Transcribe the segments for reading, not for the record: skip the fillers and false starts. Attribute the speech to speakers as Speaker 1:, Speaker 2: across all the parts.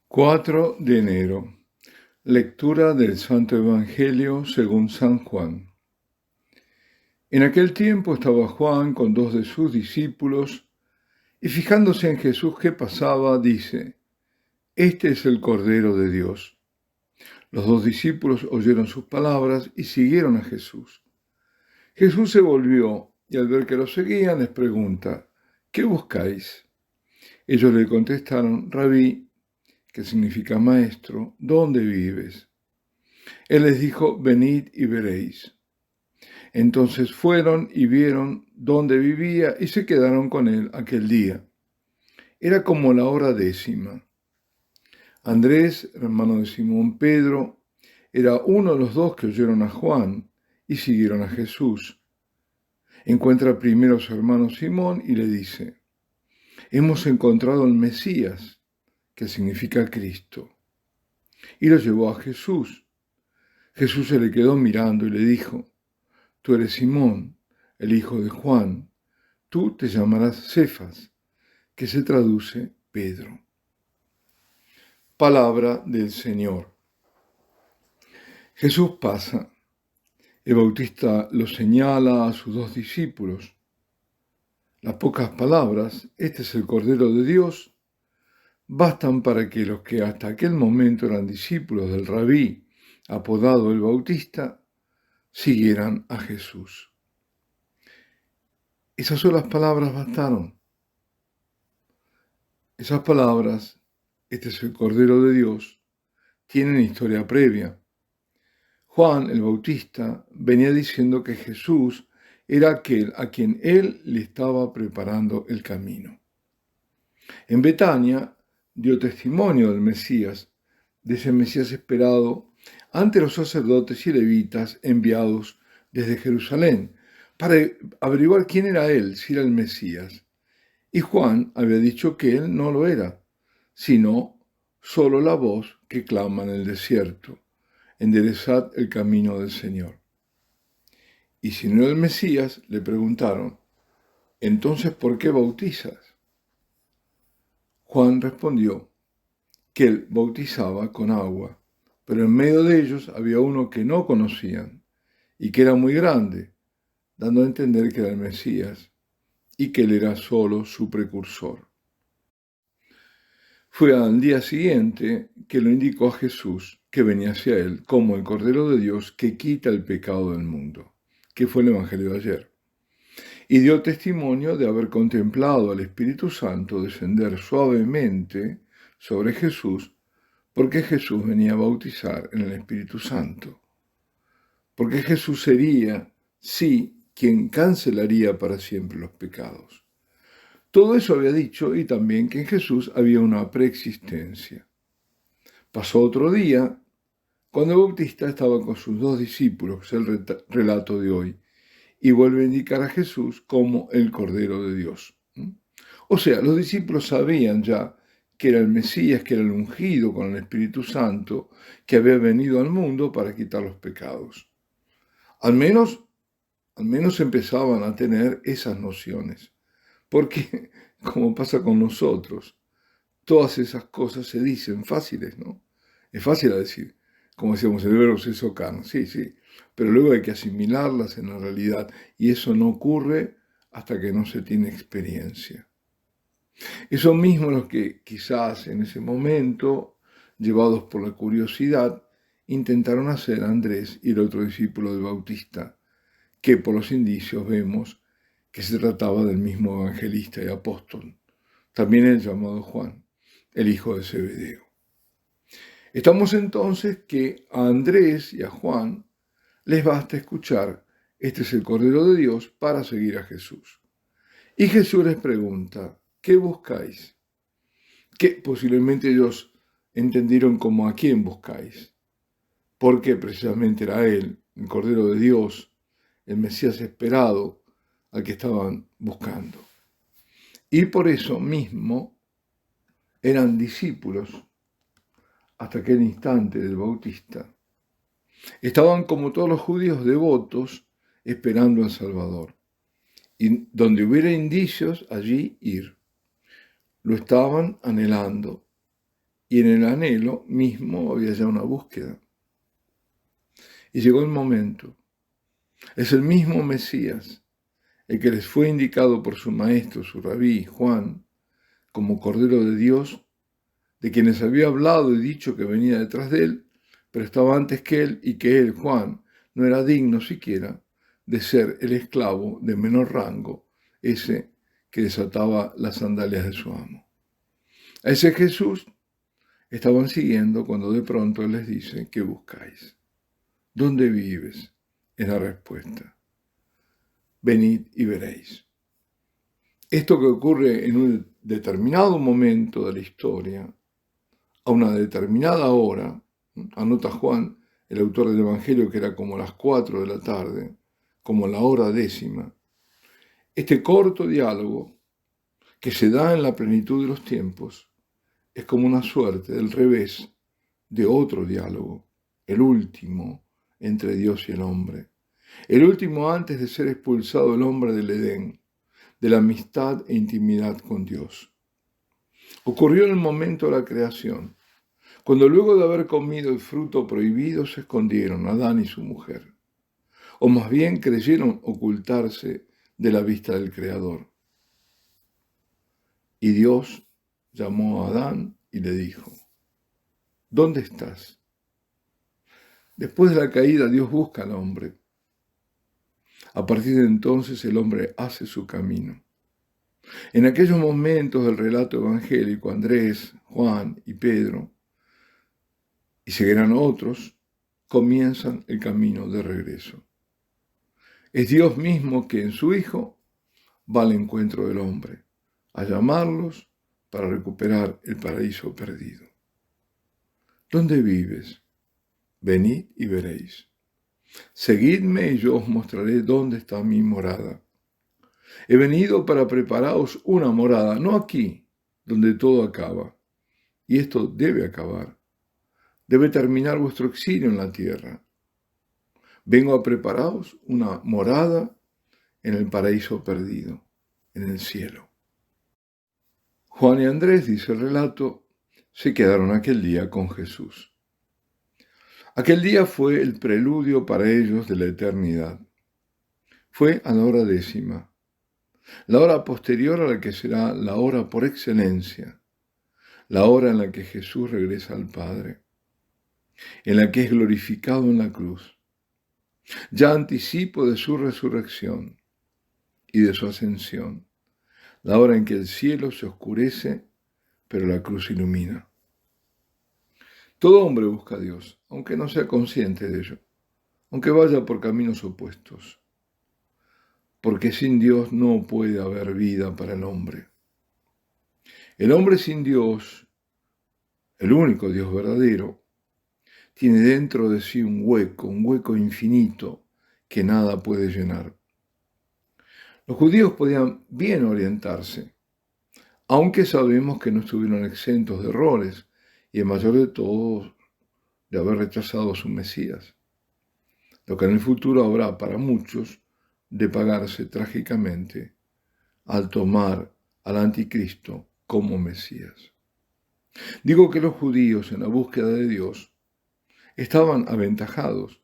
Speaker 1: 4 de enero. Lectura del Santo Evangelio según San Juan. En aquel tiempo estaba Juan con 2 de sus discípulos y fijándose en Jesús que pasaba, dice: Este es el Cordero de Dios. Los 2 discípulos oyeron sus palabras y siguieron a Jesús. Jesús se volvió y al ver que lo seguían les pregunta: ¿Qué buscáis? Ellos le contestaron: Rabí, que significa maestro, ¿dónde vives? Él les dijo: venid y veréis. Entonces fueron y vieron dónde vivía y se quedaron con él aquel día. Era como la hora 10. Andrés, hermano de Simón Pedro, era uno de los 2 que oyeron a Juan y siguieron a Jesús. Encuentra primero a su hermano Simón y le dice: hemos encontrado al Mesías, que significa Cristo. Y lo llevó a Jesús. Jesús se le quedó mirando y le dijo: tú eres Simón, el hijo de Juan, tú te llamarás Cefas, que se traduce Pedro. Palabra del Señor. Jesús pasa. El Bautista lo señala a sus 2 discípulos. Las pocas palabras: este es el Cordero de Dios, bastan para que los que hasta aquel momento eran discípulos del Rabí, apodado el Bautista, siguieran a Jesús. Esas solas palabras bastaron. Esas palabras, este es el Cordero de Dios, tienen historia previa. Juan el Bautista venía diciendo que Jesús era aquel a quien él le estaba preparando el camino. En Betania dio testimonio del Mesías, de ese Mesías esperado, ante los sacerdotes y levitas enviados desde Jerusalén para averiguar quién era él, si era el Mesías. Y Juan había dicho que él no lo era, sino solo la voz que clama en el desierto: enderezad el camino del Señor. Y si no era el Mesías, le preguntaron: entonces, ¿por qué bautizas? Juan respondió que él bautizaba con agua, pero en medio de ellos había uno que no conocían y que era muy grande, dando a entender que era el Mesías y que él era solo su precursor. Fue al día siguiente que lo indicó a Jesús que venía hacia él como el Cordero de Dios que quita el pecado del mundo, que fue el Evangelio de ayer. Y dio testimonio de haber contemplado al Espíritu Santo descender suavemente sobre Jesús, porque Jesús venía a bautizar en el Espíritu Santo. Porque Jesús sería, sí, quien cancelaría para siempre los pecados. Todo eso había dicho, y también que en Jesús había una preexistencia. Pasó otro día, cuando el Bautista estaba con sus 2 discípulos, es el relato de hoy, y vuelve a indicar a Jesús como el Cordero de Dios. O sea, los discípulos sabían ya que era el Mesías, que era el ungido con el Espíritu Santo, que había venido al mundo para quitar los pecados. Al menos empezaban a tener esas nociones, porque, como pasa con nosotros, todas esas cosas se dicen fáciles, ¿no? Es fácil a decir, como decíamos, el verbo se socan, sí, pero luego hay que asimilarlas en la realidad, y eso no ocurre hasta que no se tiene experiencia. Eso mismo los que quizás en ese momento, llevados por la curiosidad, intentaron hacer Andrés y el otro discípulo del Bautista, que por los indicios vemos que se trataba del mismo evangelista y apóstol, también el llamado Juan, el hijo de Zebedeo. Estamos entonces que a Andrés y a Juan les basta escuchar: este es el Cordero de Dios, para seguir a Jesús. Y Jesús les pregunta: ¿qué buscáis? Que posiblemente ellos entendieron como: ¿a quién buscáis? Porque precisamente era él, el Cordero de Dios, el Mesías esperado, al que estaban buscando. Y por eso mismo eran discípulos hasta aquel instante del Bautista. Estaban como todos los judíos devotos esperando al Salvador. Y donde hubiera indicios, allí ir. Lo estaban anhelando y en el anhelo mismo había ya una búsqueda. Y llegó el momento. Es el mismo Mesías, el que les fue indicado por su maestro, su rabí, Juan, como Cordero de Dios, de quienes había hablado y dicho que venía detrás de él, pero estaba antes que él y que él, Juan, no era digno siquiera de ser el esclavo de menor rango, ese que desataba las sandalias de su amo. A ese Jesús estaban siguiendo cuando de pronto él les dice: ¿qué buscáis? ¿Dónde vives? Es la respuesta. Venid y veréis. Esto que ocurre en un determinado momento de la historia, a una determinada hora, anota Juan, el autor del Evangelio, que era como las 4 de la tarde, como la hora 10. Este corto diálogo, que se da en la plenitud de los tiempos, es como una suerte del revés de otro diálogo, el último entre Dios y el hombre, el último antes de ser expulsado el hombre del Edén, de la amistad e intimidad con Dios. Ocurrió en el momento de la creación, cuando luego de haber comido el fruto prohibido se escondieron Adán y su mujer, o más bien creyeron ocultarse de la vista del Creador. Y Dios llamó a Adán y le dijo: ¿dónde estás? Después de la caída, Dios busca al hombre. A partir de entonces el hombre hace su camino. En aquellos momentos del relato evangélico, Andrés, Juan y Pedro, y seguirán otros, comienzan el camino de regreso. Es Dios mismo que en su Hijo va al encuentro del hombre, a llamarlos para recuperar el paraíso perdido. ¿Dónde vives? Venid y veréis. Seguidme y yo os mostraré dónde está mi morada. He venido para prepararos una morada, no aquí, donde todo acaba. Y esto debe acabar. Debe terminar vuestro exilio en la tierra. Vengo a prepararos una morada en el paraíso perdido, en el cielo. Juan y Andrés, dice el relato, se quedaron aquel día con Jesús. Aquel día fue el preludio para ellos de la eternidad. Fue a la hora 10, la hora posterior a la que será la hora por excelencia, la hora en la que Jesús regresa al Padre, en la que es glorificado en la cruz, ya anticipo de su resurrección y de su ascensión, la hora en que el cielo se oscurece, pero la cruz ilumina. Todo hombre busca a Dios, aunque no sea consciente de ello, aunque vaya por caminos opuestos, porque sin Dios no puede haber vida para el hombre. El hombre sin Dios, el único Dios verdadero, tiene dentro de sí un hueco infinito que nada puede llenar. Los judíos podían bien orientarse, aunque sabemos que no estuvieron exentos de errores y el mayor de todos de haber rechazado a su Mesías, lo que en el futuro habrá para muchos de pagarse trágicamente al tomar al anticristo como Mesías. Digo que los judíos en la búsqueda de Dios estaban aventajados,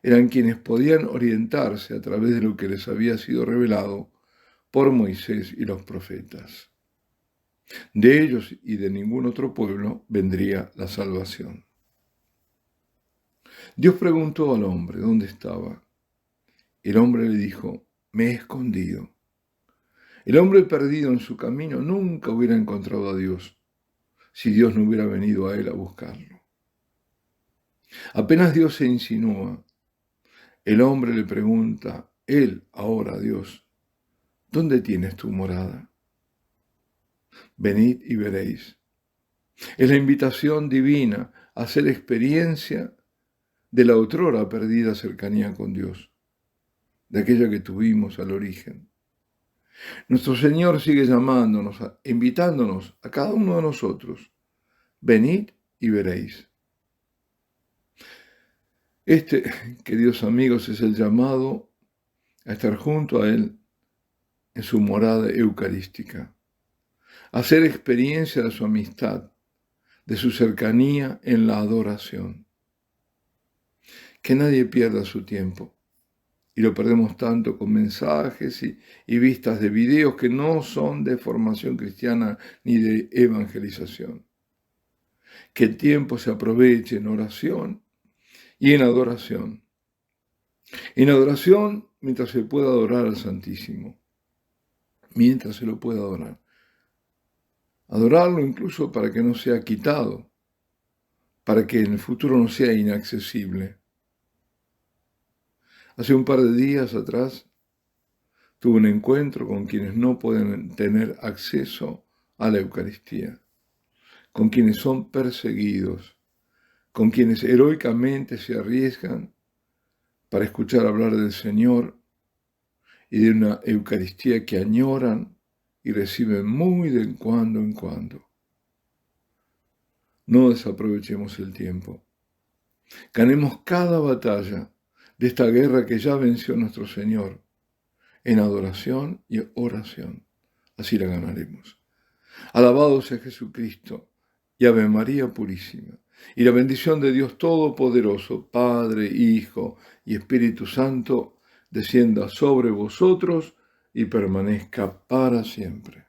Speaker 1: eran quienes podían orientarse a través de lo que les había sido revelado por Moisés y los profetas. De ellos y de ningún otro pueblo vendría la salvación. Dios preguntó al hombre dónde estaba. El hombre le dijo: me he escondido. El hombre perdido en su camino nunca hubiera encontrado a Dios si Dios no hubiera venido a él a buscarlo. Apenas Dios se insinúa, el hombre le pregunta, él ahora a Dios: ¿dónde tienes tu morada? Venid y veréis. Es la invitación divina a hacer experiencia de la otrora perdida cercanía con Dios, de aquella que tuvimos al origen. Nuestro Señor sigue llamándonos, invitándonos a cada uno de nosotros. Venid y veréis. Este, queridos amigos, es el llamado a estar junto a Él en su morada eucarística, a hacer experiencia de su amistad, de su cercanía en la adoración. Que nadie pierda su tiempo. Y lo perdemos tanto con mensajes y vistas de videos que no son de formación cristiana ni de evangelización. Que el tiempo se aproveche en oración y en adoración. En adoración, mientras se pueda adorar al Santísimo. Mientras se lo pueda adorar. Adorarlo incluso para que no sea quitado, para que en el futuro no sea inaccesible. Hace un par de días atrás tuve un encuentro con quienes no pueden tener acceso a la Eucaristía, con quienes son perseguidos, con quienes heroicamente se arriesgan para escuchar hablar del Señor y de una Eucaristía que añoran y reciben muy de cuando en cuando. No desaprovechemos el tiempo. Ganemos cada batalla de esta guerra que ya venció nuestro Señor en adoración y oración. Así la ganaremos. Alabado sea Jesucristo y Ave María Purísima. Y la bendición de Dios Todopoderoso, Padre, Hijo y Espíritu Santo, descienda sobre vosotros y permanezca para siempre.